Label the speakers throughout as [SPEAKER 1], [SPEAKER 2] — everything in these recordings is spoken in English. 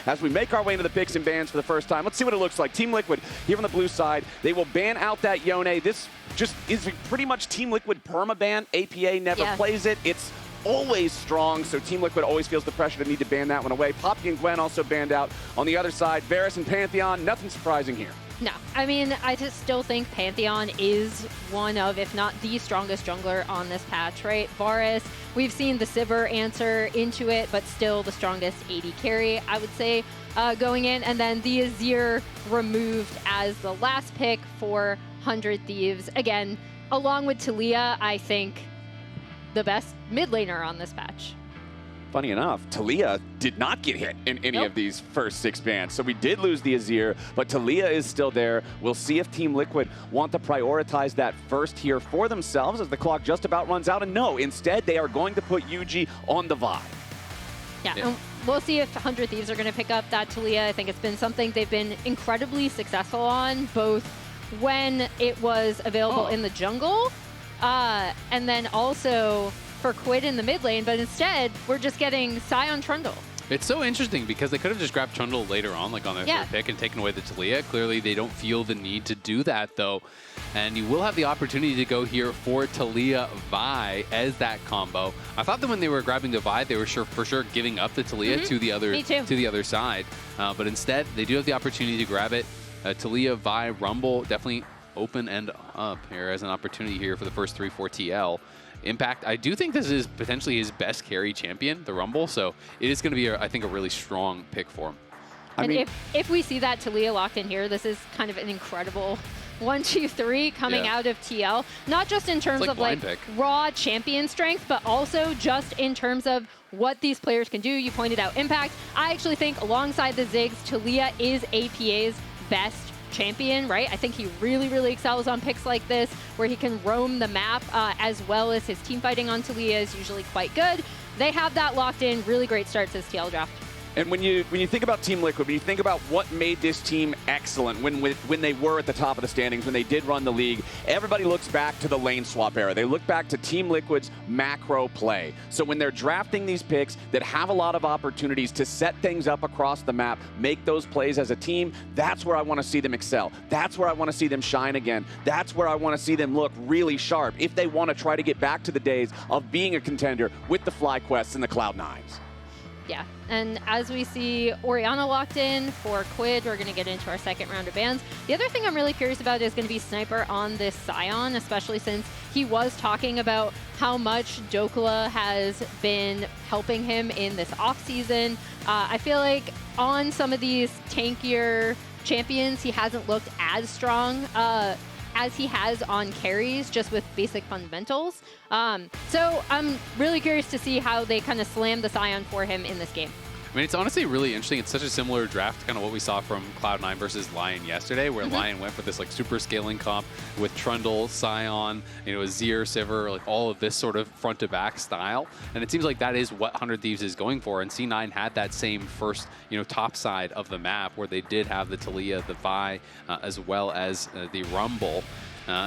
[SPEAKER 1] As we make our way into the picks and bans for the first time, let's see what it looks like. Team Liquid here on the blue side, they will ban out that Yeon. This just is pretty much Team Liquid permaban. APA never plays it. It's always strong, so Team Liquid always feels the pressure to need to ban that one away. Poppy and Gwen also banned out. On the other side, Varus and Pantheon, nothing surprising here.
[SPEAKER 2] No, I mean, I just still think Pantheon is one of, if not the strongest jungler on this patch, right? Varus, we've seen the Sivir answer into it, but still the strongest AD carry, I would say, going in. And then the Azir removed as the last pick for 100 Thieves. Again, along with Taliyah, I think the best mid laner on this patch.
[SPEAKER 1] Funny enough, Taliyah did not get hit in any of these first 6 bans. So we did lose the Azir, but Taliyah is still there. We'll see if Team Liquid want to prioritize that first here for themselves as the clock just about runs out. And no, instead they are going to put Yuuji on the Vi.
[SPEAKER 2] Yeah, and we'll see if 100 Thieves are going to pick up that Taliyah. I think it's been something they've been incredibly successful on, both when it was available in the jungle, and then also for Quid in the mid lane, but instead, we're just getting Sion Trundle.
[SPEAKER 3] It's so interesting because they could have just grabbed Trundle later on, like on their third pick, and taken away the Taliyah. Clearly, they don't feel the need to do that, though. And you will have the opportunity to go here for Taliyah Vi as that combo. I thought that when they were grabbing the Vi, they were for sure giving up the Taliyah to the other side. But instead, they do have the opportunity to grab it. Taliyah Vi Rumble definitely open and up here as an opportunity here for the first 3 for TL. Impact, I do think this is potentially his best carry champion, the Rumble, so it is going to be, I think, a really strong pick for him.
[SPEAKER 2] I mean, if we see that Taliyah locked in here, this is kind of an incredible 1, 2, 3 coming out of TL. Not just in terms of like raw champion strength, but also just in terms of what these players can do. You pointed out Impact. I actually think alongside the Ziggs, Taliyah is APA's best champion, right? I think he really, really excels on picks like this, where he can roam the map, as well as his team fighting on Taliyah is usually quite good. They have that locked in. Really great start to this TL draft.
[SPEAKER 1] And when you think about Team Liquid, when you think about what made this team excellent when they were at the top of the standings, when they did run the league, everybody looks back to the lane swap era. They look back to Team Liquid's macro play. So when they're drafting these picks that have a lot of opportunities to set things up across the map, make those plays as a team, that's where I want to see them excel. That's where I want to see them shine again. That's where I want to see them look really sharp if they want to try to get back to the days of being a contender with the FlyQuests and the Cloud9s.
[SPEAKER 2] Yeah, and as we see Orianna locked in for Quid, we're going to get into our second round of bans. The other thing I'm really curious about is going to be Sniper on this Sion, especially since he was talking about how much Dokula has been helping him in this offseason. I feel like on some of these tankier champions, he hasn't looked as strong as he has on carries, just with basic fundamentals. So I'm really curious to see how they kind of slam the Sion for him in this game.
[SPEAKER 3] I mean, it's honestly really interesting. It's such a similar draft to kind of what we saw from Cloud9 versus Lion yesterday, where Lion went for this like super scaling comp with Trundle, Sion, Azir, Sivir, like all of this sort of front to back style. And it seems like that is what 100 Thieves is going for. And C9 had that same first, top side of the map where they did have the Taliyah, the Vi, as well as the Rumble.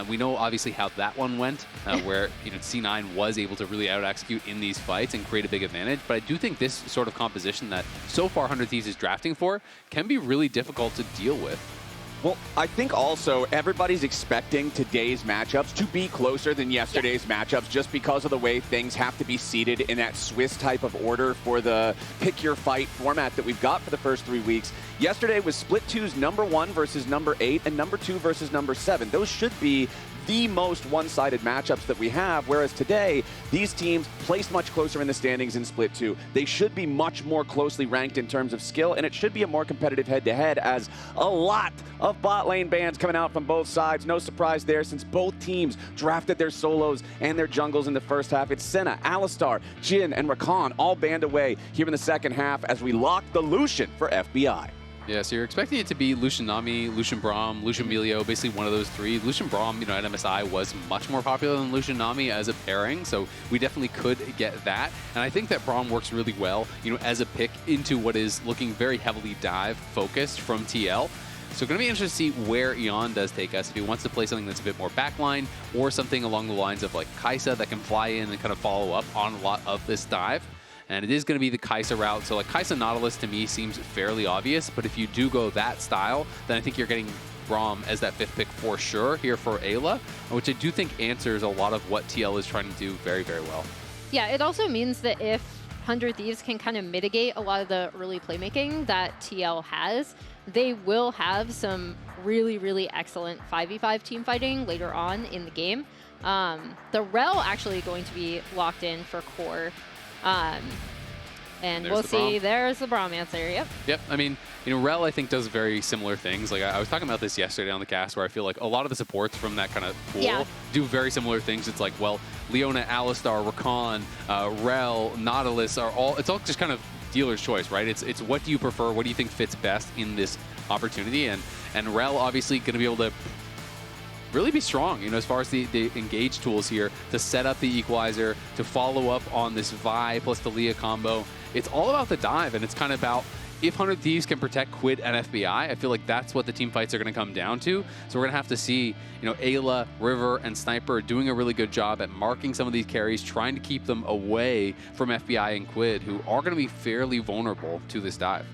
[SPEAKER 3] We know obviously how that one went, where C9 was able to really out-execute in these fights and create a big advantage. But I do think this sort of composition that so far 100 Thieves is drafting for can be really difficult to deal with.
[SPEAKER 1] Well, I think also everybody's expecting today's matchups to be closer than yesterday's matchups just because of the way things have to be seeded in that Swiss type of order for the pick-your-fight format that we've got for the first 3 weeks. Yesterday was Split 2's number 1 versus number 8 and number 2 versus number 7. Those should be the most one-sided matchups that we have, whereas today, these teams placed much closer in the standings in Split 2. They should be much more closely ranked in terms of skill, and it should be a more competitive head-to-head as a lot of bot lane bans coming out from both sides. No surprise there, since both teams drafted their solos and their jungles in the first half. It's Senna, Alistar, Jhin, and Rakan all banned away here in the second half as we lock the Lucian for FBI.
[SPEAKER 3] Yeah, so you're expecting it to be Lucian Nami, Lucian Braum, Lucian Melio, basically one of those three. Lucian Braum, at MSI was much more popular than Lucian Nami as a pairing, so we definitely could get that. And I think that Braum works really well, as a pick into what is looking very heavily dive focused from TL. So going to be interesting to see where Yeon does take us, if he wants to play something that's a bit more backline, or something along the lines of like Kai'Sa that can fly in and kind of follow up on a lot of this dive. and it is going to be the Kai'Sa route. So like Kai'Sa Nautilus to me seems fairly obvious, but if you do go that style, then I think you're getting Braum as that 5th pick for sure here for Eyla, which I do think answers a lot of what TL is trying to do very, very well.
[SPEAKER 2] Yeah, it also means that if 100 Thieves can kind of mitigate a lot of the early playmaking that TL has, they will have some really, really excellent 5v5 team fighting later on in the game. The Rell actually going to be locked in for core. And we'll see. There's the Braum answer. Yep. Yep.
[SPEAKER 3] I mean, you know, Rell I think does very similar things. Like I was talking about this yesterday on the cast, where I feel like a lot of the supports from that kind of pool do very similar things. It's like, well, Leona, Alistar, Rakan, Rell, Nautilus are all. It's all just kind of dealer's choice, right? It's what do you prefer? What do you think fits best in this opportunity? And Rell obviously going to be able to really be strong, you know, as far as the engage tools here to set up the equalizer, to follow up on this Vi plus Taliyah combo. It's all about the dive, and it's kind of about if 100 Thieves can protect Quid and FBI, I feel like that's what the team fights are going to come down to. So we're going to have to see, you know, Eyla, River, and Sniper doing a really good job at marking some of these carries, trying to keep them away from FBI and Quid, who are going to be fairly vulnerable to this dive.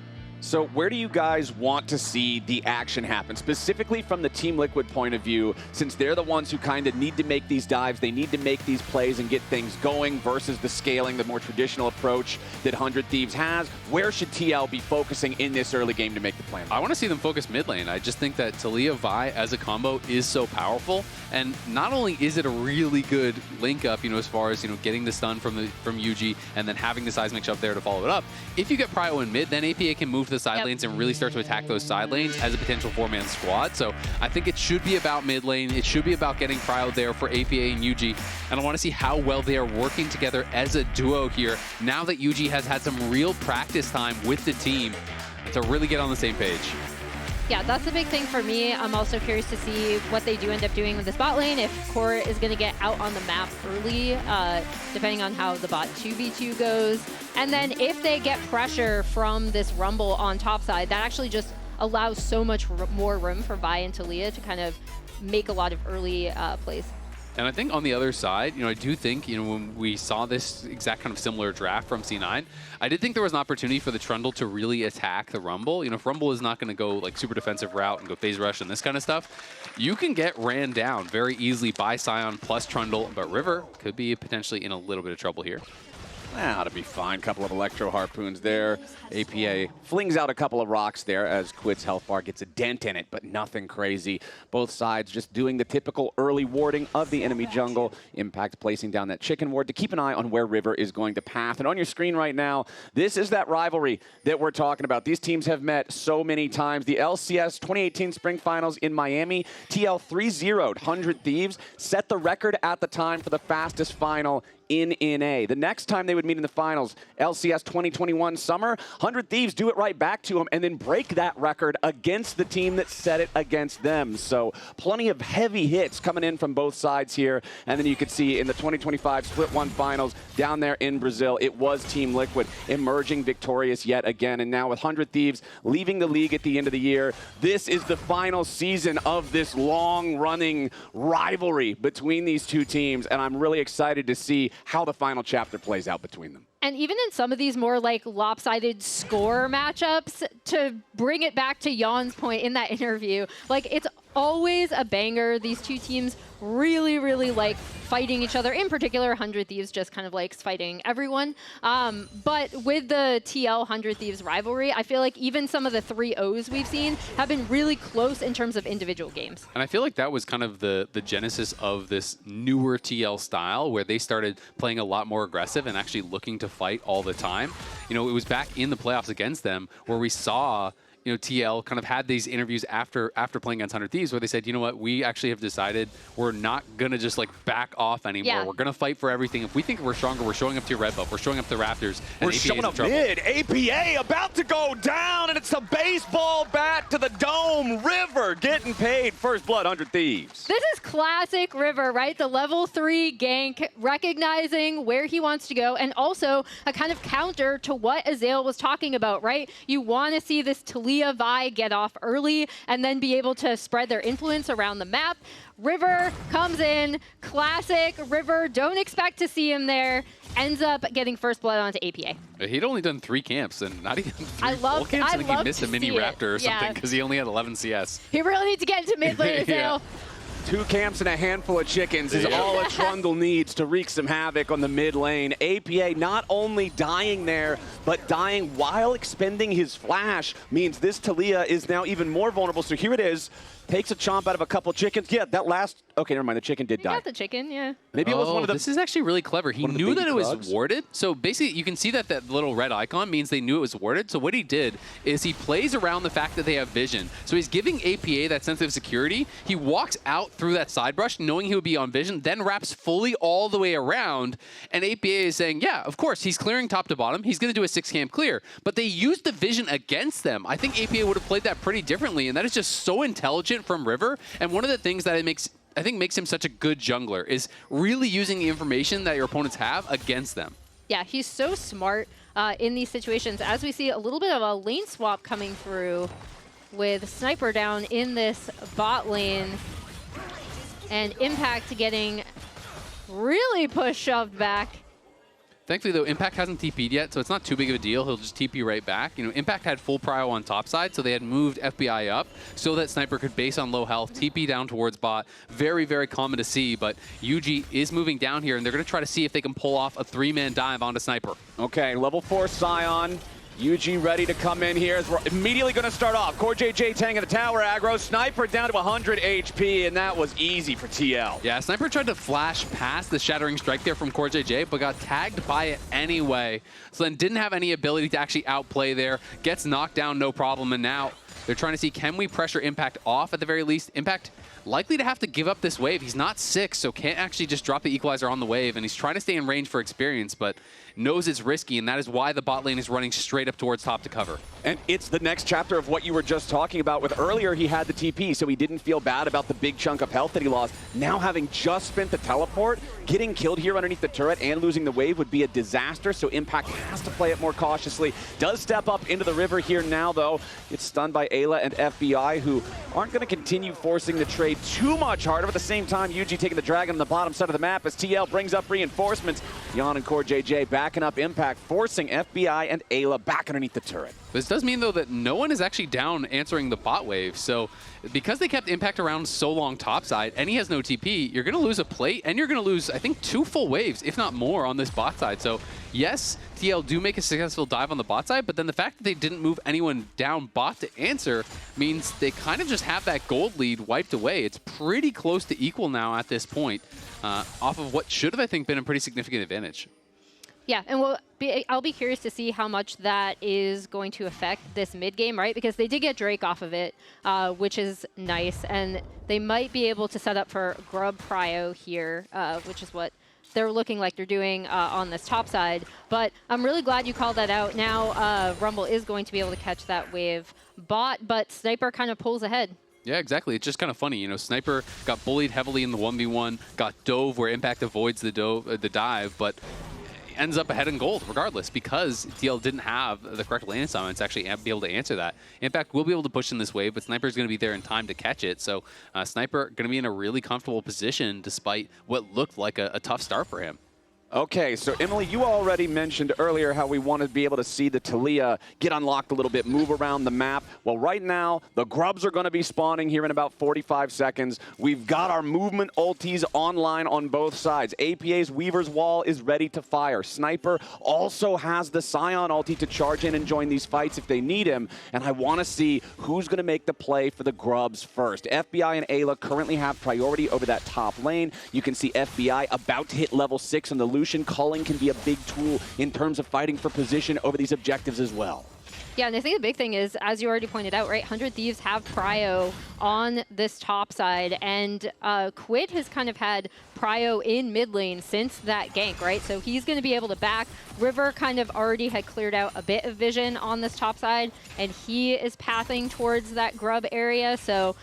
[SPEAKER 1] So where do you guys want to see the action happen, specifically from the Team Liquid point of view, since they're the ones who kind of need to make these dives, they need to make these plays and get things going versus the scaling, the more traditional approach that 100 Thieves has? Where should TL be focusing in this early game to make the plan?
[SPEAKER 3] I want to see them focus mid lane. I just think that Taliyah Vi as a combo is so powerful, and not only is it a really good link up, you know, as far as, you know, getting the stun from Yuuji and then having the seismic shove there to follow it up. If you get Prio in mid, then APA can move to the side lanes and really start to attack those side lanes as a potential 4-man squad. So I think it should be about mid lane. It should be about getting Prio there for APA and Yuuji. And I want to see how well they are working together as a duo here now that Yuuji has had some real practice time with the team to really get on the same page.
[SPEAKER 2] Yeah, that's the big thing for me. I'm also curious to see what they do end up doing with the bot lane, if Core is going to get out on the map early, depending on how the bot 2v2 goes. And then if they get pressure from this Rumble on top side, that actually just allows so much more room for Vi and Taliyah to kind of make a lot of early plays.
[SPEAKER 3] And I think on the other side, you know, I do think, you know, when we saw this exact kind of similar draft from C9, I did think there was an opportunity for the Trundle to really attack the Rumble. You know, if Rumble is not going to go like super defensive route and go phase rush and this kind of stuff, you can get ran down very easily by Sion plus Trundle, but River could be potentially in a little bit of trouble here.
[SPEAKER 1] Ought to be fine. Couple of electro harpoons there. APA flings out a couple of rocks there as Quid's health bar gets a dent in it, but nothing crazy. Both sides just doing the typical early warding of the enemy jungle. Impact placing down that chicken ward to keep an eye on where River is going to path. And on your screen right now, this is that rivalry that we're talking about. These teams have met so many times. The LCS 2018 Spring Finals in Miami, TL 3-0'd 100 Thieves, set the record at the time for the fastest final in NA. The next time they would meet in the finals, LCS 2021 summer, 100 Thieves do it right back to them and then break that record against the team that set it against them. So plenty of heavy hits coming in from both sides here. And then you could see in the 2025 Split 1 finals down there in Brazil, it was Team Liquid emerging victorious yet again. And now with 100 Thieves leaving the league at the end of the year, this is the final season of this long-running rivalry between these two teams. And I'm really excited to see how the final chapter plays out between them.
[SPEAKER 2] And even in some of these more like lopsided score matchups, to bring it back to Yeon's point in that interview, like it's always a banger. These two teams really, really like fighting each other. In particular, 100 Thieves just kind of likes fighting everyone. But with the TL 100 Thieves rivalry, I feel like even some of the 3-0s we've seen have been really close in terms of individual games.
[SPEAKER 3] And I feel like that was kind of the genesis of this newer TL style, where they started playing a lot more aggressive and actually looking to fight all the time. You know, it was back in the playoffs against them where we saw, you know, TL kind of had these interviews after playing against 100 Thieves where they said, you know what, we actually have decided we're not going to just like back off anymore. Yeah. We're going to fight for everything. If we think we're stronger, we're showing up to your red buff. We're showing up to Raptors.
[SPEAKER 1] We're showing up mid. APA about to go down, and it's a baseball bat to the dome. River getting paid. First blood, 100 Thieves.
[SPEAKER 2] This is classic River, right? The level 3 gank, recognizing where he wants to go, and also a kind of counter to what Azael was talking about, right? You want to see this Taliyah Vi get off early and then be able to spread their influence around the map. River comes in, classic River, don't expect to see him there. ends up getting first blood onto APA.
[SPEAKER 3] He'd only done 3 camps and not even 3 full camps. I think he missed a mini Raptor or something because he only had 11 CS.
[SPEAKER 2] He really needs to get into mid lane, Azael.
[SPEAKER 1] 2 camps and a handful of chickens is all a Trundle needs to wreak some havoc on the mid lane. APA not only dying there, but dying while expending his flash means this Taliyah is now even more vulnerable. So here it is. Takes a chomp out of a couple chickens. Yeah, that last... Okay, never mind. The chicken did die.
[SPEAKER 2] Got the chicken, yeah.
[SPEAKER 1] Maybe it was one of the...
[SPEAKER 3] This is actually really clever. He knew that it was warded. So basically, you can see that that little red icon means they knew it was warded. So what he did is he plays around the fact that they have vision. So he's giving APA that sense of security. He walks out through that side brush knowing he would be on vision, then wraps fully all the way around. And APA is saying, yeah, of course, he's clearing top to bottom. He's going to do a 6-camp clear. But they used the vision against them. I think APA would have played that pretty differently. And that is just so intelligent from River. And one of the things that I think makes him such a good jungler is really using the information that your opponents have against them.
[SPEAKER 2] Yeah, he's so smart in these situations. As we see a little bit of a lane swap coming through with Sniper down in this bot lane and Impact getting really shoved back.
[SPEAKER 3] Thankfully, though, Impact hasn't TP'd yet, so it's not too big of a deal. He'll just TP right back. You know, Impact had full prio on top side, so they had moved FBI up so that Sniper could base on low health, TP down towards bot. Very, very common to see, but Yuuji is moving down here, and they're going to try to see if they can pull off a 3-man dive onto Sniper.
[SPEAKER 1] Okay, level 4 Sion. Yuuji ready to come in here. We're immediately going to start off. CoreJJ tanking the tower aggro. Sniper down to 100 HP, and that was easy for TL.
[SPEAKER 3] Yeah, Sniper tried to flash past the Shattering Strike there from CoreJJ, but got tagged by it anyway. So then didn't have any ability to actually outplay there. Gets knocked down, no problem, and now they're trying to see, can we pressure Impact off at the very least? Impact likely to have to give up this wave. He's not 6, so can't actually just drop the equalizer on the wave, and he's trying to stay in range for experience, but knows it's risky, and that is why the bot lane is running straight up towards top to cover.
[SPEAKER 1] And it's the next chapter of what you were just talking about with earlier. He had the TP, so he didn't feel bad about the big chunk of health that he lost. Now having just spent the teleport, getting killed here underneath the turret and losing the wave would be a disaster, so Impact has to play it more cautiously. Does step up into the river here now, though. Gets stunned by Eyla and FBI, who aren't going to continue forcing the trade too much harder. At the same time, Yuuji taking the dragon on the bottom side of the map as TL brings up reinforcements. Yeon and CoreJJ backing up Impact, forcing FBI and Eyla back underneath the turret.
[SPEAKER 3] This does mean, though, that no one is actually down answering the bot wave. So because they kept Impact around so long topside, and he has no TP, you're going to lose a plate, and you're going to lose, I think, 2 full waves, if not more, on this bot side. So yes, TL do make a successful dive on the bot side, but then the fact that they didn't move anyone down bot to answer means they kind of just have that gold lead wiped away. It's pretty close to equal now at this point, off of what should have, I think, been a pretty significant advantage.
[SPEAKER 2] Yeah, and I'll be curious to see how much that is going to affect this mid game, right? Because they did get Drake off of it, which is nice, and they might be able to set up for Grub prio here, which is what they're looking like they're doing on this top side. But I'm really glad you called that out. Now Rumble is going to be able to catch that wave bot, but Sniper kind of pulls ahead.
[SPEAKER 3] Yeah, exactly. It's just kind of funny. You know, Sniper got bullied heavily in the 1v1, got dove where Impact avoids the dive, but ends up ahead in gold regardless because TL didn't have the correct lane assignment to actually be able to answer that. Impact will be able to push in this wave, but Sniper's going to be there in time to catch it. So Sniper going to be in a really comfortable position despite what looked like a tough start for him.
[SPEAKER 1] Okay, so Emily, you already mentioned earlier how we want to be able to see the Taliyah get unlocked a little bit, move around the map. Well, right now, the Grubs are going to be spawning here in about 45 seconds. We've got our movement ultis online on both sides. APA's Weaver's Wall is ready to fire. Sniper also has the Sion ulti to charge in and join these fights if they need him. And I want to see who's going to make the play for the Grubs first. FBI and Eyla currently have priority over that top lane. You can see FBI about to hit level 6 on the Lucian. Culling can be a big tool in terms of fighting for position over these objectives as well.
[SPEAKER 2] Yeah, and I think the big thing is, as you already pointed out, right, 100 Thieves have prio on this top side, and Quid has kind of had prio in mid lane since that gank, right? So he's going to be able to back. River kind of already had cleared out a bit of vision on this top side, and he is pathing towards that Grub area, so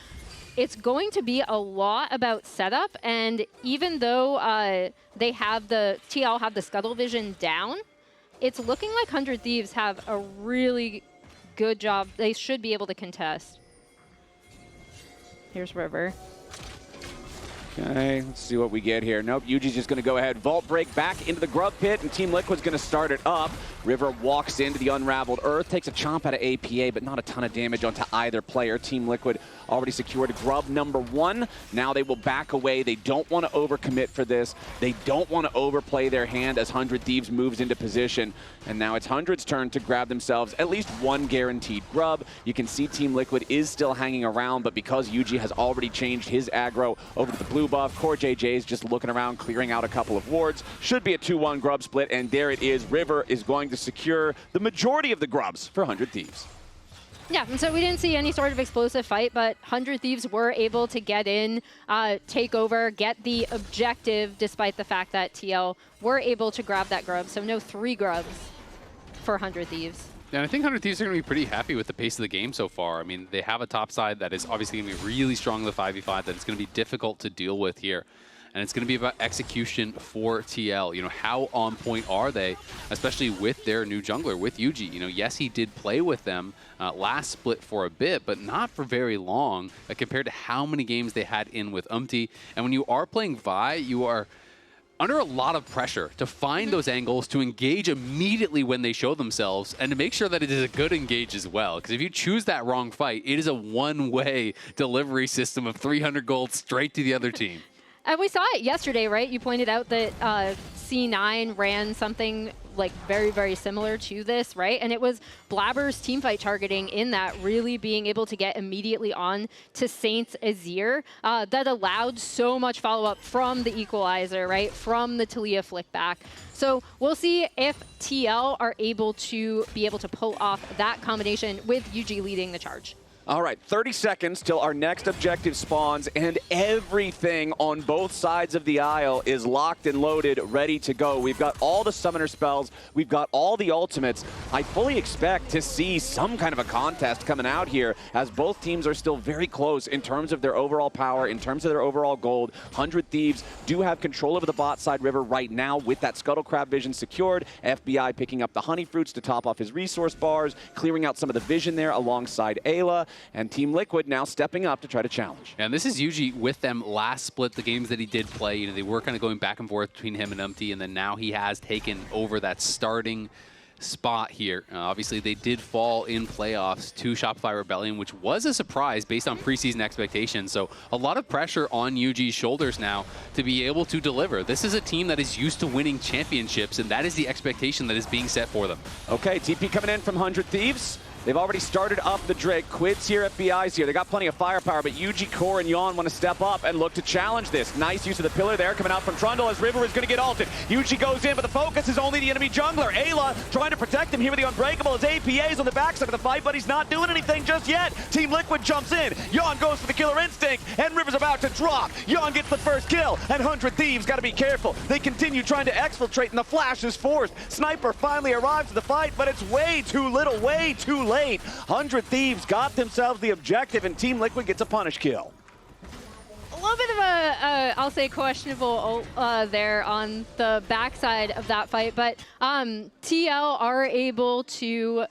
[SPEAKER 2] it's going to be a lot about setup, and even though they have TL have the scuttle vision down, it's looking like 100 Thieves have a really good job. They should be able to contest. Here's River.
[SPEAKER 1] Okay, let's see what we get here. Nope, Yuuji's just going to go ahead, vault break back into the Grub pit, and Team Liquid's going to start it up. River walks into the unraveled Earth, takes a chomp out of APA, but not a ton of damage onto either player. Team Liquid already secured Grub number 1. Now they will back away. They don't want to overcommit for this. They don't want to overplay their hand as 100 Thieves moves into position. And now it's 100's turn to grab themselves at least one guaranteed Grub. You can see Team Liquid is still hanging around, but because Yuuji has already changed his aggro over to the blue buff, CoreJJ is just looking around, clearing out a couple of wards. Should be a 2-1 Grub split, and there it is. River is going to secure the majority of the Grubs for 100 Thieves.
[SPEAKER 2] Yeah, and so we didn't see any sort of explosive fight, but 100 Thieves were able to get in, take over, get the objective, despite the fact that TL were able to grab that Grub. So no 3 Grubs for 100 Thieves.
[SPEAKER 3] Yeah, and I think 100 Thieves are going to be pretty happy with the pace of the game so far. I mean, they have a top side that is obviously going to be really strong in the 5v5, that it's going to be difficult to deal with here. And it's going to be about execution for TL. You know, how on point are they, especially with their new jungler, with Yuuji? You know, yes, he did play with them last split for a bit, but not for very long compared to how many games they had in with Umti. And when you are playing Vi, you are under a lot of pressure to find those angles, to engage immediately when they show themselves, and to make sure that it is a good engage as well. Because if you choose that wrong fight, it is a one-way delivery system of 300 gold straight to the other team.
[SPEAKER 2] And we saw it yesterday, right? You pointed out that C9 ran something like very, very similar to this, right? And it was Blabber's teamfight targeting in that, really being able to get immediately on to Saint's Azir that allowed so much follow-up from the equalizer, right? From the Taliyah flick back. So we'll see if TL are able to pull off that combination with Yuuji leading the charge.
[SPEAKER 1] All right, 30 seconds till our next objective spawns, and everything on both sides of the aisle is locked and loaded, ready to go. We've got all the summoner spells. We've got all the ultimates. I fully expect to see some kind of a contest coming out here, as both teams are still very close in terms of their overall power, in terms of their overall gold. 100 Thieves do have control over the bot side river right now with that Scuttle Crab vision secured. FBI picking up the honey fruits to top off his resource bars, clearing out some of the vision there alongside Eyla. And Team Liquid now stepping up to try to challenge.
[SPEAKER 3] And this is Yuuji with them last split, the games that he did play. You know, they were kind of going back and forth between him and Umti, and then now he has taken over that starting spot here. Obviously, they did fall in playoffs to Shopify Rebellion, which was a surprise based on preseason expectations. So a lot of pressure on Yuuji's shoulders now to be able to deliver. This is a team that is used to winning championships, and that is the expectation that is being set for them.
[SPEAKER 1] Okay, TP coming in from 100 Thieves. They've already started up the Drake. Quid's here, FBI's here. They got plenty of firepower, but Yuuji, Core, and Yeon want to step up and look to challenge this. Nice use of the pillar there coming out from Trundle as River is going to get ulted. Yuuji goes in, but the focus is only the enemy jungler. Eyla trying to protect him here with the Unbreakable as APA is on the backside of the fight, but he's not doing anything just yet. Team Liquid jumps in. Yeon goes for the killer instinct, and River's about to drop. Yeon gets the first kill, and 100 Thieves got to be careful. They continue trying to exfiltrate, and the flash is forced. Sniper finally arrives to the fight, but it's way too little, way too late. 100 Thieves got themselves the objective, and Team Liquid gets a punish kill.
[SPEAKER 2] A little bit of a, I'll say, questionable there on the backside of that fight, but TL are able to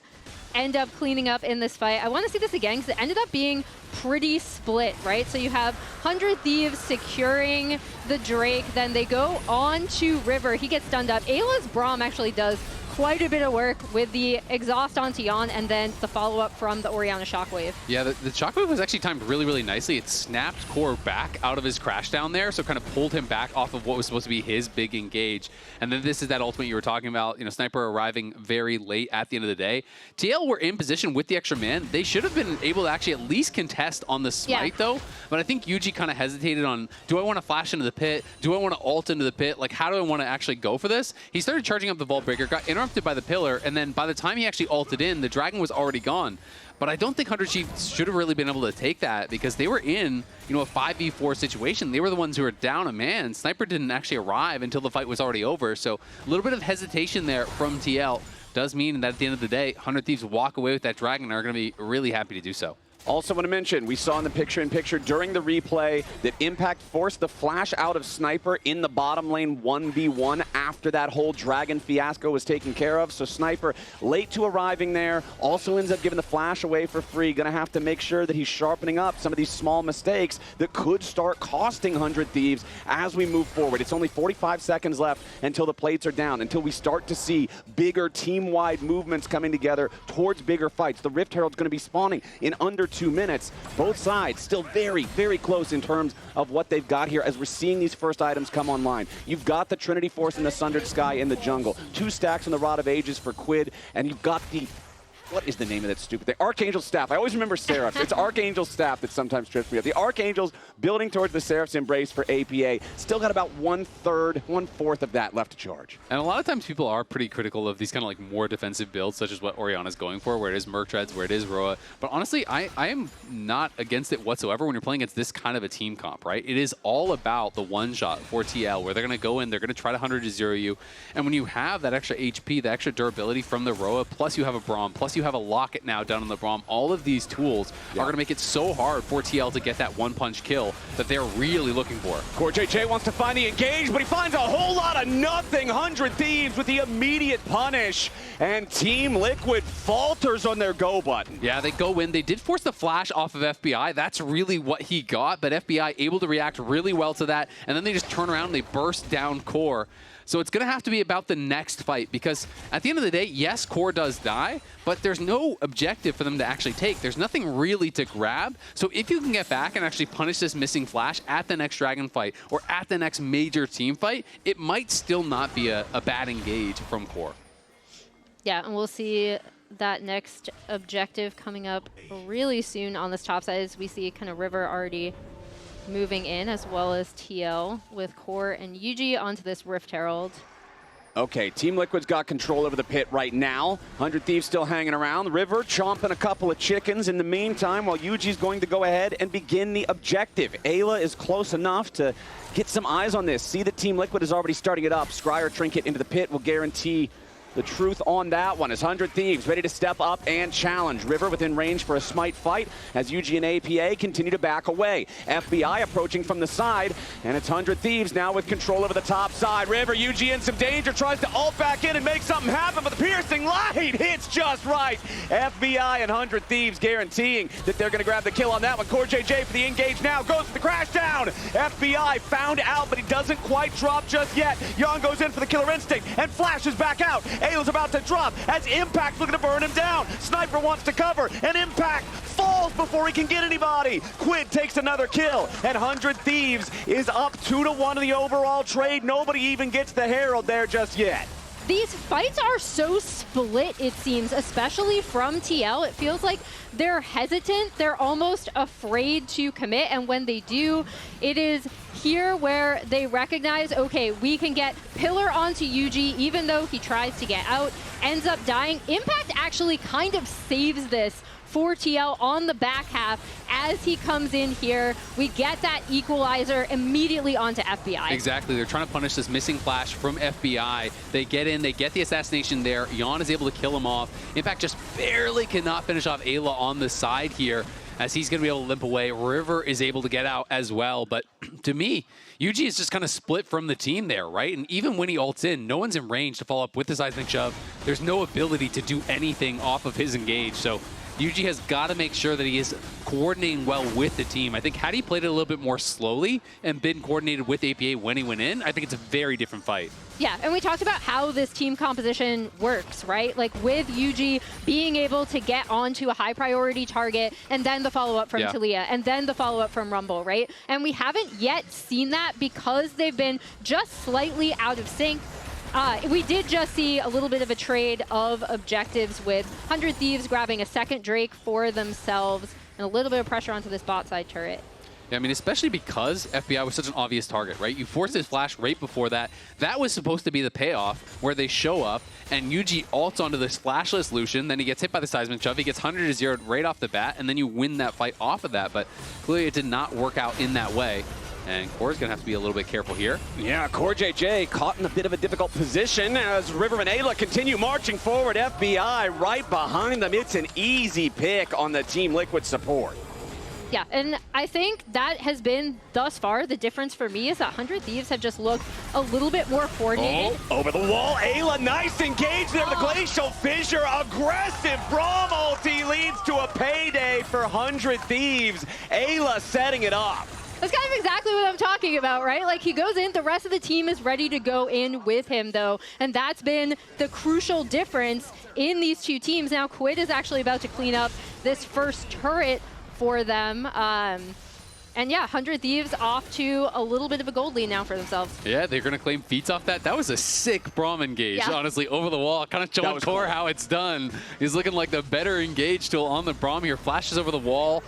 [SPEAKER 2] end up cleaning up in this fight. I want to see this again because it ended up being pretty split, right? So you have 100 Thieves securing the Drake, then they go on to River. He gets stunned up. Ayla's Braum actually does quite a bit of work with the exhaust on Sion and then the follow-up from the Orianna Shockwave.
[SPEAKER 3] Yeah, the Shockwave was actually timed really, really nicely. It snapped Core back out of his crash down there, so kind of pulled him back off of what was supposed to be his big engage. And then this is that ultimate you were talking about, you know, Sniper arriving very late at the end of the day. TL were in position with the extra man. They should have been able to actually at least contest on the smite, though. But I think Yuuji kind of hesitated on, do I want to flash into the pit? Do I want to ult into the pit? Like, how do I want to actually go for this? He started charging up the Vault Breaker, got interrupted by the pillar, and then by the time he actually ulted in, the dragon was already gone. But I don't think 100 Chiefs should have really been able to take that because they were in, you know, a 5v4 situation. They were the ones who were down a man. Sniper didn't actually arrive until the fight was already over. So a little bit of hesitation there from TL does mean that at the end of the day, 100 Thieves walk away with that dragon and are going to be really happy to do so.
[SPEAKER 1] Also want to mention, we saw in the picture-in-picture during the replay that Impact forced the flash out of Sniper in the bottom lane 1v1 after that whole Dragon fiasco was taken care of. So Sniper, late to arriving there, also ends up giving the flash away for free. Gonna have to make sure that he's sharpening up some of these small mistakes that could start costing 100 Thieves as we move forward. It's only 45 seconds left until the plates are down, until we start to see bigger team-wide movements coming together towards bigger fights. The Rift Herald's gonna be spawning in under 2 minutes. Both sides still very, very close in terms of what they've got here as we're seeing these first items come online. You've got the Trinity Force and the Sundered Sky in the jungle. 2 stacks on the Rod of Ages for Quid, and you've got the... What is the name of that stupid thing? Archangel Staff. I always remember Seraphs. It's Archangel Staff that sometimes trips me up. The Archangels building towards the Seraph's Embrace for APA. Still got about 1/3, 1/4 of that left to charge.
[SPEAKER 3] And a lot of times people are pretty critical of these kind of like more defensive builds, such as what Orianna's going for, where it is Merc Treads, where it is Roa. But honestly, I am not against it whatsoever when you're playing against this kind of a team comp, right? It is all about the one-shot for TL, where they're going to go in, they're going to try to 100-0 you. And when you have that extra HP, the extra durability from the Roa, plus you have a Braum, plus you have a Locket now down on the Braum, all of these tools are going to make it so hard for TL to get that one-punch kill that they're really looking for.
[SPEAKER 1] CoreJJ wants to find the engage, but he finds a whole lot of nothing. 100 Thieves with the immediate punish, and Team Liquid falters on their go button.
[SPEAKER 3] Yeah, they go in. They did force the flash off of FBI. That's really what he got, but FBI able to react really well to that, and then they just turn around and they burst down Core. So it's going to have to be about the next fight, because at the end of the day, yes, Core does die, but there's no objective for them to actually take. There's nothing really to grab. So if you can get back and actually punish this missing flash at the next Dragon fight or at the next major team fight, it might still not be a bad engage from Core.
[SPEAKER 2] Yeah, and we'll see that next objective coming up really soon on this top side, as we see kind of River already moving in, as well as TL with Core and Yuuji onto this Rift Herald.
[SPEAKER 1] Okay, Team Liquid's got control over the pit right now. 100 Thieves still hanging around. River chomping a couple of chickens in the meantime, while Yuuji's going to go ahead and begin the objective. Eyla is close enough to get some eyes on this. See that Team Liquid is already starting it up. Scryer Trinket into the pit will guarantee the truth on that one. Is 100 Thieves ready to step up and challenge. River within range for a smite fight as Yuuji and APA continue to back away. FBI approaching from the side, and it's 100 Thieves now with control over the top side. River, Yuuji in some danger, tries to ult back in and make something happen, but the piercing light hits just right. FBI and 100 Thieves guaranteeing that they're going to grab the kill on that one. CoreJJ for the engage now, goes for the crash down. FBI found out, but he doesn't quite drop just yet. Yeon goes in for the killer instinct and flashes back out. Eyla's about to drop as Impact looking to burn him down. Sniper wants to cover, and Impact falls before he can get anybody. Quid takes another kill, and 100 Thieves is up 2-1 in the overall trade. Nobody even gets the Herald there just yet.
[SPEAKER 2] These fights are so split, it seems, especially from TL. It feels like they're hesitant. They're almost afraid to commit. And when they do, it is here where they recognize, okay, we can get Pillar onto Yuuji, even though he tries to get out, ends up dying. Impact actually kind of saves this for TL on the back half as he comes in here. We get that equalizer immediately onto FBI.
[SPEAKER 3] Exactly. They're trying to punish this missing flash from FBI. They get in, they get the assassination there. Yeon is able to kill him off. Impact just barely cannot finish off Eyla on the side here, as he's going to be able to limp away. River is able to get out as well. But to me, Yuuji is just kind of split from the team there, right? And even when he ults in, no one's in range to follow up with the seismic shove. There's no ability to do anything off of his engage. So Yuuji has got to make sure that he is coordinating well with the team. I think had he played it a little bit more slowly and been coordinated with APA when he went in, I think it's a very different fight.
[SPEAKER 2] Yeah, and we talked about how this team composition works, right? Like with Yuuji being able to get onto a high priority target, and then the follow-up from Taliyah, and then the follow-up from Rumble, right? And we haven't yet seen that because they've been just slightly out of sync. We did just see a little bit of a trade of objectives with 100 Thieves grabbing a second Drake for themselves and a little bit of pressure onto this bot side turret.
[SPEAKER 3] Yeah, I mean, especially because FBI was such an obvious target, right? You forced his flash right before that. That was supposed to be the payoff, where they show up, and Yuuji ults onto this flashless Lucian, then he gets hit by the seismic shove, he gets 100-0'd right off the bat, and then you win that fight off of that, but clearly it did not work out in that way. And Core's going to have to be a little bit careful here.
[SPEAKER 1] Yeah, CoreJJ caught in a bit of a difficult position as River and Eyla continue marching forward. FBI right behind them. It's an easy pick on the Team Liquid support.
[SPEAKER 2] Yeah, and I think that has been, thus far, the difference for me is that 100 Thieves have just looked a little bit more coordinated.
[SPEAKER 1] Oh, over the wall, Eyla, nice engage there with the Glacial Fissure. Aggressive Braum ulti leads to a payday for 100 Thieves. Eyla setting it up.
[SPEAKER 2] That's kind of exactly what I'm talking about, right? Like, he goes in, the rest of the team is ready to go in with him, though. And that's been the crucial difference in these two teams. Now, Quid is actually about to clean up this first turret for them. And yeah, 100 Thieves off to a little bit of a gold lead now for themselves.
[SPEAKER 3] Yeah, they're going to claim feats off that. That was a sick Braum engage,
[SPEAKER 2] yeah.
[SPEAKER 3] Honestly, over the wall. Kind of showing Core cool. How it's done. He's looking like the better engage tool on the Braum here. Flashes over the wall,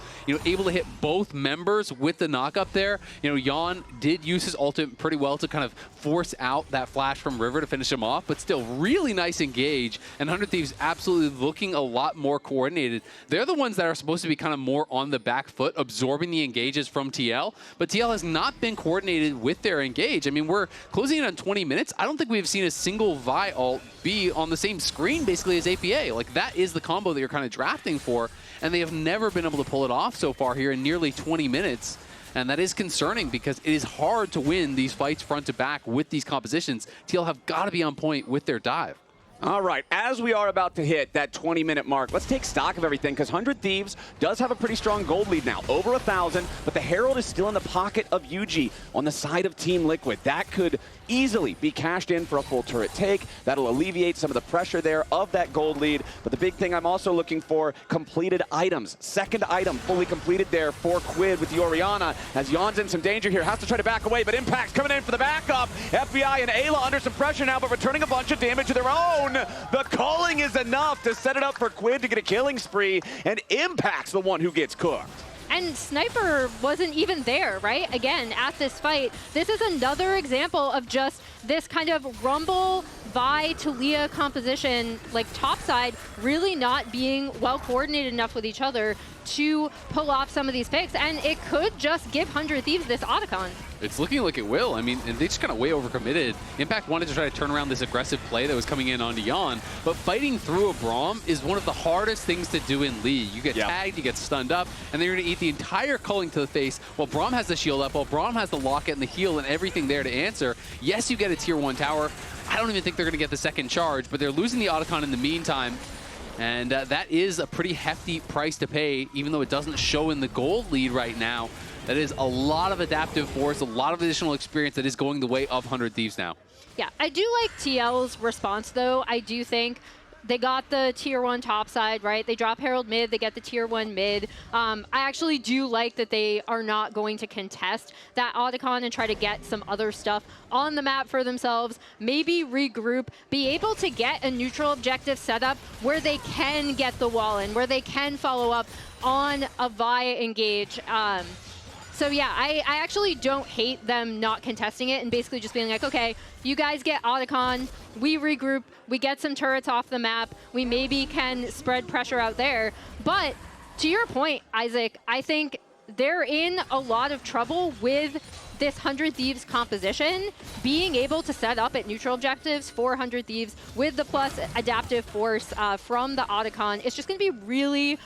[SPEAKER 3] able to hit both members with the knock up there. Yeon did use his ultimate pretty well to kind of force out that flash from River to finish him off, but still really nice engage. And 100 Thieves absolutely looking a lot more coordinated. They're the ones that are supposed to be kind of more on the back foot, absorbing the engages from TL, but TL has not been coordinated with their engage. I mean, we're closing in on 20 minutes. I don't think we've seen a single Vi ult be on the same screen basically as APA. Like, that is the combo that you're kind of drafting for, and they have never been able to pull it off so far here in nearly 20 minutes. And that is concerning because it is hard to win these fights front to back with these compositions. TL have got to be on point with their dive.
[SPEAKER 1] All right, as we are about to hit that 20-minute mark, let's take stock of everything, because 100 Thieves does have a pretty strong gold lead now, over 1,000, but the Herald is still in the pocket of Yuuji on the side of Team Liquid. That could easily be cashed in for a full turret take. That'll alleviate some of the pressure there of that gold lead, but the big thing I'm also looking for, completed items. Second item fully completed there for Quid with the Orianna, as Yeon's in some danger here, has to try to back away, but Impact's coming in for the backup. FBI and Eyla under some pressure now, but returning a bunch of damage of their own. The calling is enough to set it up for Quid to get a killing spree, and Impact's the one who gets cooked.
[SPEAKER 2] And Sniper wasn't even there, right? Again, at this fight, this is another example of just this kind of Rumble, Vi, Taliyah composition, like topside, really not being well coordinated enough with each other to pull off some of these picks, and it could just give 100 Thieves this Otacon.
[SPEAKER 3] It's looking like it will. I mean, and they just kind of way overcommitted. Impact wanted to try to turn around this aggressive play that was coming in onto Yeon, but fighting through a Braum is one of the hardest things to do in League. You get tagged, you get stunned up, and then you're going to eat the entire culling to the face while Braum has the shield up, while Braum has the locket and the heal and everything there to answer. Yes, you get a tier 1 tower. I don't even think they're going to get the second charge, but they're losing the Otacon in the meantime. And that is a pretty hefty price to pay, even though it doesn't show in the gold lead right now. That is a lot of adaptive force, a lot of additional experience that is going the way of 100 Thieves now.
[SPEAKER 2] Yeah, I do like TL's response, though. I do think they got the tier 1 top side, right? They drop Herald mid, they get the tier 1 mid. I actually do like that they are not going to contest that Otacon and try to get some other stuff on the map for themselves. Maybe regroup, be able to get a neutral objective setup where they can get the wall in, where they can follow up on a Vi engage. So yeah, I actually don't hate them not contesting it and basically just being like, okay, you guys get Otacon, we regroup, we get some turrets off the map, we maybe can spread pressure out there. But to your point, Isaac, I think they're in a lot of trouble with this 100 Thieves composition, being able to set up at neutral objectives for 100 Thieves with the plus adaptive force from the Otacon. It's just going to be really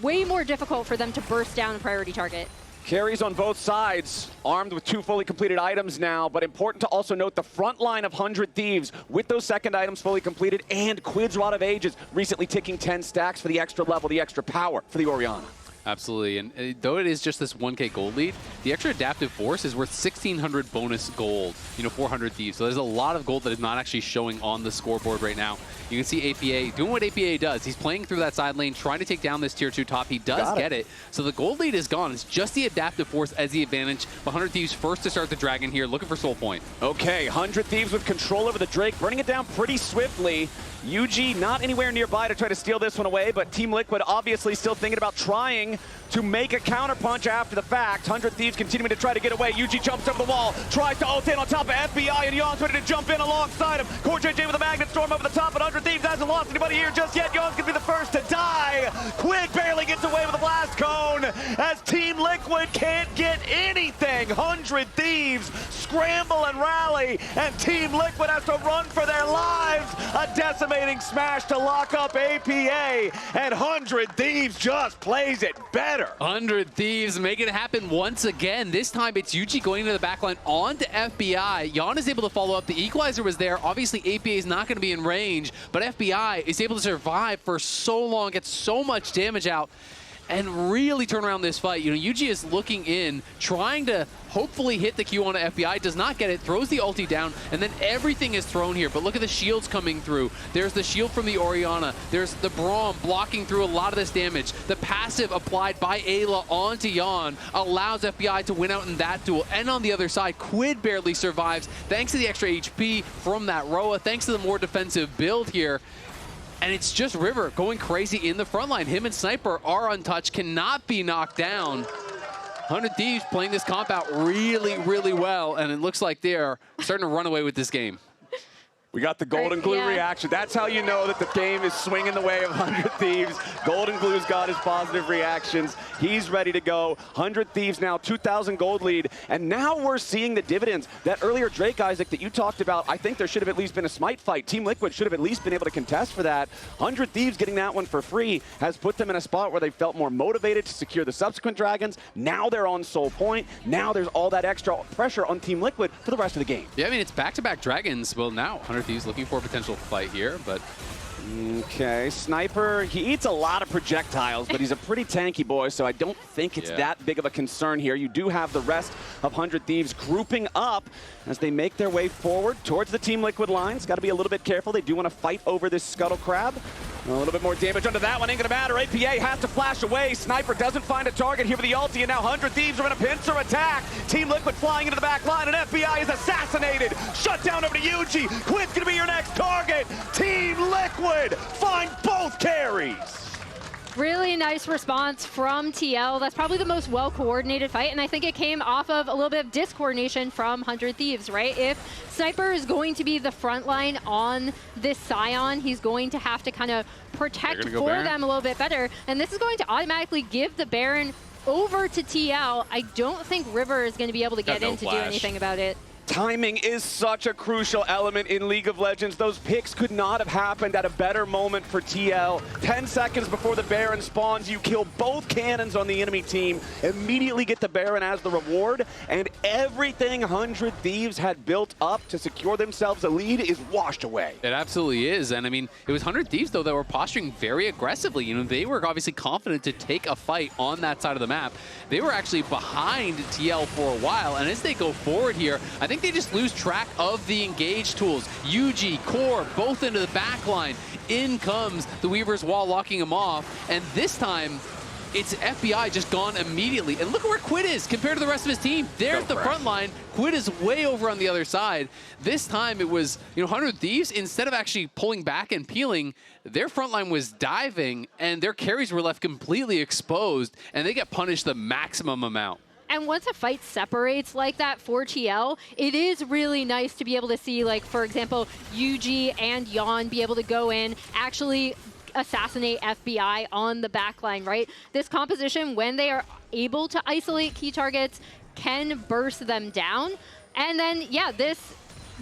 [SPEAKER 2] way more difficult for them to burst down a priority target.
[SPEAKER 1] Carries on both sides, armed with 2 fully completed items now, but important to also note the front line of 100 Thieves with those second items fully completed, and Quid's Rod of Ages recently ticking 10 stacks for the extra level, the extra power for the Orianna.
[SPEAKER 3] Absolutely, and though it is just this 1K gold lead, the extra adaptive force is worth 1,600 bonus gold, 400 Thieves. So there's a lot of gold that is not actually showing on the scoreboard right now. You can see APA doing what APA does. He's playing through that side lane, trying to take down this tier 2 top. He does get it. So the gold lead is gone. It's just the adaptive force as the advantage. 100 Thieves first to start the dragon here, looking for soul point.
[SPEAKER 1] Okay, 100 Thieves with control over the Drake, running it down pretty swiftly. Yuuji not anywhere nearby to try to steal this one away, but Team Liquid obviously still thinking about trying to make a counterpunch after the fact. 100 Thieves continuing to try to get away. Yuuji jumps over the wall, tries to ult in on top of FBI, and Yeon's ready to jump in alongside him. CoreJJ with a magnet storm over the top, but 100 Thieves hasn't lost anybody here just yet. Yeon's gonna be the first to die. Quid barely gets away with a blast cone as Team Liquid can't get anything
[SPEAKER 4] 100 Thieves scramble and rally, and Team Liquid has to run for their lives. A decimating smash to lock up APA, and 100 Thieves just plays it better.
[SPEAKER 3] 100 Thieves make it happen once again. This time it's Yuuji going to the backline onto FBI. Yeon is able to follow up. The equalizer was there. Obviously, APA is not going to be in range, but FBI is able to survive for so long, get so much damage out, and really turn around this fight. You know, Yuuji is looking in, trying to hopefully hit the Q on FBI, does not get it, throws the ulti down, and then everything is thrown here. But look at the shields coming through. There's the shield from the Orianna. There's the Braum blocking through a lot of this damage. The passive applied by Eyla onto Yeon allows FBI to win out in that duel. And on the other side, Quid barely survives thanks to the extra HP from that Roa, thanks to the more defensive build here. And it's just River going crazy in the front line. Him and Sniper are untouched, cannot be knocked down. 100 Thieves playing this comp out really, really well, and it looks like they're starting to run away with this game.
[SPEAKER 1] We got the Golden Glue reaction. That's how you know that the game is swinging the way of 100 Thieves. Golden Glue's got his positive reactions. He's ready to go. 100 Thieves now 2,000 gold lead. And now we're seeing the dividends. That earlier Drake, Isaac, that you talked about, I think there should have at least been a smite fight. Team Liquid should have at least been able to contest for that. 100 Thieves getting that one for free has put them in a spot where they felt more motivated to secure the subsequent dragons. Now they're on Soul Point. Now there's all that extra pressure on Team Liquid for the rest of the game.
[SPEAKER 3] Yeah, I mean, it's back-to-back dragons. Well, now 100 Thieves looking for a potential fight here, but
[SPEAKER 1] okay, Sniper, he eats a lot of projectiles, but he's a pretty tanky boy, so I don't think it's that big of a concern here. You do have the rest of 100 Thieves grouping up as they make their way forward towards the Team Liquid lines. Got to be a little bit careful. They do want to fight over this Scuttle Crab. A little bit more damage onto that one, ain't gonna matter. APA has to flash away. Sniper doesn't find a target here for the ulti, and now 100 Thieves are in a pincer attack. Team Liquid flying into the back line, and FBI is assassinated. Shut down over to Yuuji. Quid's gonna be your next target. Team Liquid find both carries.
[SPEAKER 2] Really nice response from TL. That's probably the most well-coordinated fight, and I think it came off of a little bit of discoordination from 100 Thieves, right? If Sniper is going to be the front line on this Sion, he's going to have to kind of protect for them a little bit better, and this is going to automatically give the Baron over to TL. I don't think River is going to be able to get in to do anything about it.
[SPEAKER 1] Timing is such a crucial element in League of Legends. Those picks could not have happened at a better moment for TL. 10 seconds before the Baron spawns, you kill both cannons on the enemy team, immediately get the Baron as the reward, and everything 100 Thieves had built up to secure themselves a lead is washed away.
[SPEAKER 3] It absolutely is, and I mean, it was 100 Thieves, though, that were posturing very aggressively. You know, they were obviously confident to take a fight on that side of the map. They were actually behind TL for a while, and as they go forward here, I think they just lose track of the engage tools. Yuuji, Core, both into the back line. In comes the Weaver's Wall, locking him off. And this time, it's FBI just gone immediately. And look at where Quid is compared to the rest of his team. There's the front line. Quid is way over on the other side. This time it was, you know, 100 Thieves, instead of actually pulling back and peeling, their front line was diving, and their carries were left completely exposed, and they get punished the maximum amount.
[SPEAKER 2] And once a fight separates like that for TL, it is really nice to be able to see, like, for example, Yuuji and Yeon be able to go in, actually assassinate FBI on the backline, right? This composition, when they are able to isolate key targets, can burst them down. And then, yeah, this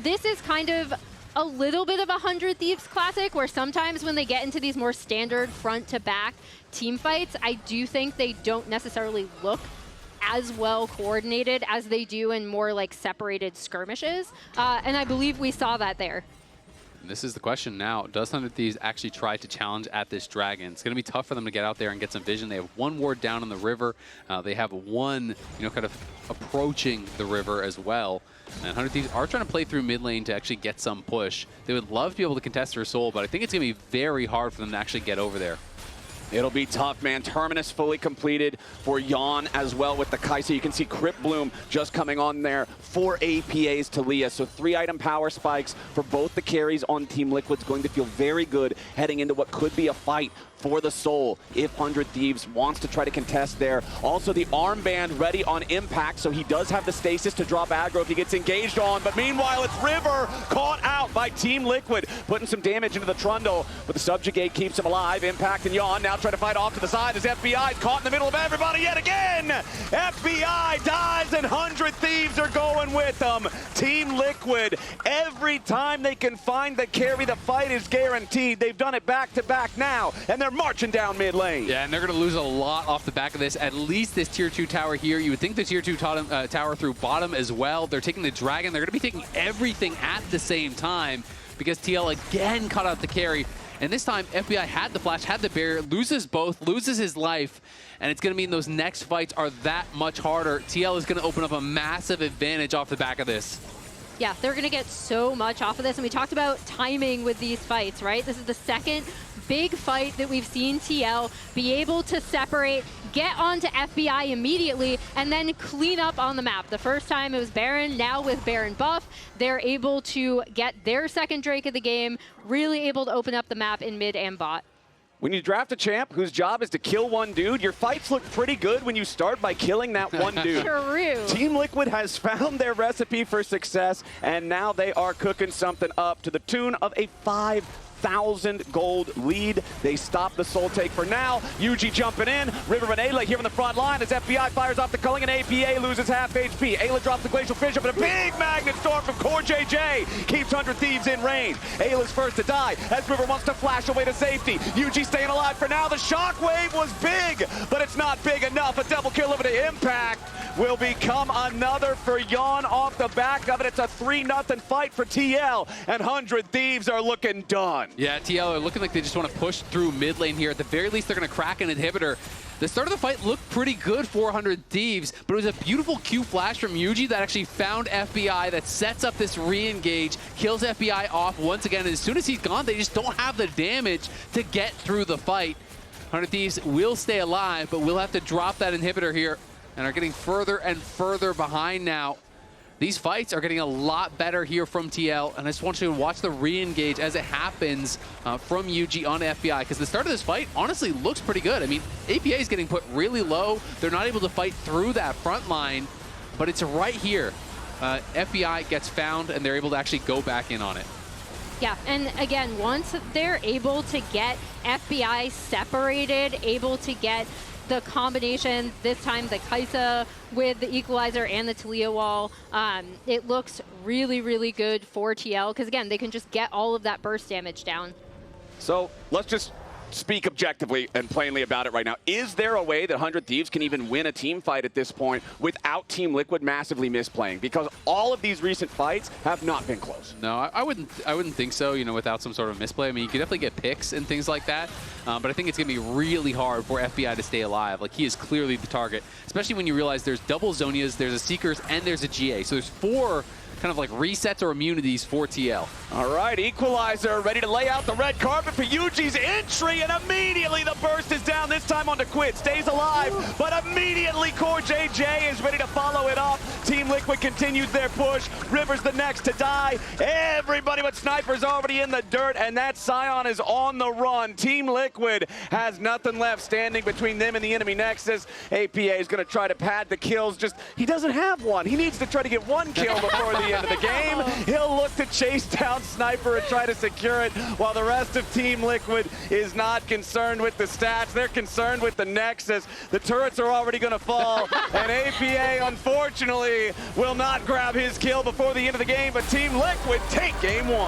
[SPEAKER 2] is kind of a little bit of a 100 Thieves classic, where sometimes when they get into these more standard front-to-back team fights, I do think they don't necessarily look as well coordinated as they do in more like separated skirmishes. And I believe we saw that there.
[SPEAKER 3] This is the question now. Does 100 Thieves actually try to challenge at this dragon? It's going to be tough for them to get out there and get some vision. They have one ward down on the river. They have one, you know, kind of approaching the river as well. And 100 Thieves are trying to play through mid lane to actually get some push. They would love to be able to contest their soul, but I think it's going to be very hard for them to actually get over there.
[SPEAKER 1] It'll be tough, man. Terminus fully completed for Yeon as well with the Kai'Sa. You can see Crypt Bloom just coming on there for APA's Taliyah. So 3-item power spikes for both the carries on Team Liquid's going to feel very good heading into what could be a fight for the soul if 100 Thieves wants to try to contest there. Also, the armband ready on impact, so he does have the stasis to drop aggro if he gets engaged on. But meanwhile, it's River caught out by Team Liquid, putting some damage into the Trundle, but the Subjugate keeps him alive. Impact and Yeon now trying to fight off to the side as FBI is caught in the middle of everybody yet again. FBI dies and 100 Thieves are going with them. Team Liquid, every time they can find the carry, the fight is guaranteed. They've done it back-to-back now, and they're marching down mid lane.
[SPEAKER 3] Yeah, and they're going to lose a lot off the back of this. At least this tier 2 tower here. You would think the tier 2 tower through bottom as well. They're taking the dragon. They're going to be taking everything at the same time because TL again cut out the carry. And this time, FBI had the flash, had the barrier, loses both, loses his life, and it's going to mean those next fights are that much harder. TL is going to open up a massive advantage off the back of this.
[SPEAKER 2] Yeah, they're going to get so much off of this. And we talked about timing with these fights, right? This is the second big fight that we've seen TL be able to separate, get onto FBI immediately, and then clean up on the map. The first time it was Baron, now with Baron buff, they're able to get their second Drake of the game, really able to open up the map in mid and bot.
[SPEAKER 1] When you draft a champ whose job is to kill one dude, your fights look pretty good when you start by killing that one dude.
[SPEAKER 2] True.
[SPEAKER 1] Team Liquid has found their recipe for success, and now they are cooking something up to the tune of a 5,000 gold lead. They stop the soul take for now. Yuuji jumping in. River and Eyla here on the front line as FBI fires off the culling and APA loses half HP. Eyla drops the Glacial Fissure, but a big Magnet Storm from CoreJJ keeps 100 Thieves in range. Ayla's first to die as River wants to flash away to safety. Yuuji staying alive for now. The shockwave was big, but it's not big enough. A double kill over to Impact will become another for Yeon off the back of it. It's a 3-0 fight for TL, and 100 Thieves are looking done.
[SPEAKER 3] Yeah, TL are looking like they just want to push through mid lane here. At the very least, they're going to crack an inhibitor. The start of the fight looked pretty good for 100 Thieves, but it was a beautiful Q flash from Yuuji that actually found FBI, that sets up this re-engage, kills FBI off once again, and as soon as he's gone, they just don't have the damage to get through the fight. 100 Thieves will stay alive, but will have to drop that inhibitor here, and are getting further and further behind now. These fights are getting a lot better here from TL, and I just want you to watch the re-engage as it happens from Yuuji on FBI, because the start of this fight honestly looks pretty good. I mean, APA is getting put really low. They're not able to fight through that front line, but it's right here. FBI gets found, and they're able to actually go back in on it.
[SPEAKER 2] Yeah, and again, once they're able to get FBI separated, able to get the combination, this time the Kai'Sa with the equalizer and the Taliyah wall, it looks really, really good for TL, because again, they can just get all of that burst damage down.
[SPEAKER 1] So let's just speak objectively and plainly about it right now. Is there a way that 100 Thieves can even win a team fight at this point without Team Liquid massively misplaying? Because all of these recent fights have not been close.
[SPEAKER 3] No, I wouldn't think so, you know, without some sort of misplay. I mean, you could definitely get picks and things like that, but I think it's going to be really hard for FBI to stay alive. Like, he is clearly the target, especially when you realize there's double Zonias, there's a Seekers, and there's a GA. So there's 4 kind of like resets or immunities for TL.
[SPEAKER 1] All right, equalizer ready to lay out the red carpet for Yuuji's entry, and immediately the burst is down, this time onto Quid. Stays alive, but immediately CoreJJ is ready to follow it up. Team Liquid continues their push. River's the next to die. Everybody but Sniper's already in the dirt, and that Sion is on the run. Team Liquid has nothing left standing between them and the enemy Nexus. APA is going to try to pad the kills. Just, he doesn't have one. He needs to try to get one kill before the end of the game. He'll look to chase down Sniper and try to secure it, while the rest of Team Liquid is not concerned with the stats. They're concerned with the Nexus. The turrets are already going to fall, and APA, unfortunately, will not grab his kill before the end of the game, but Team Liquid take game 1.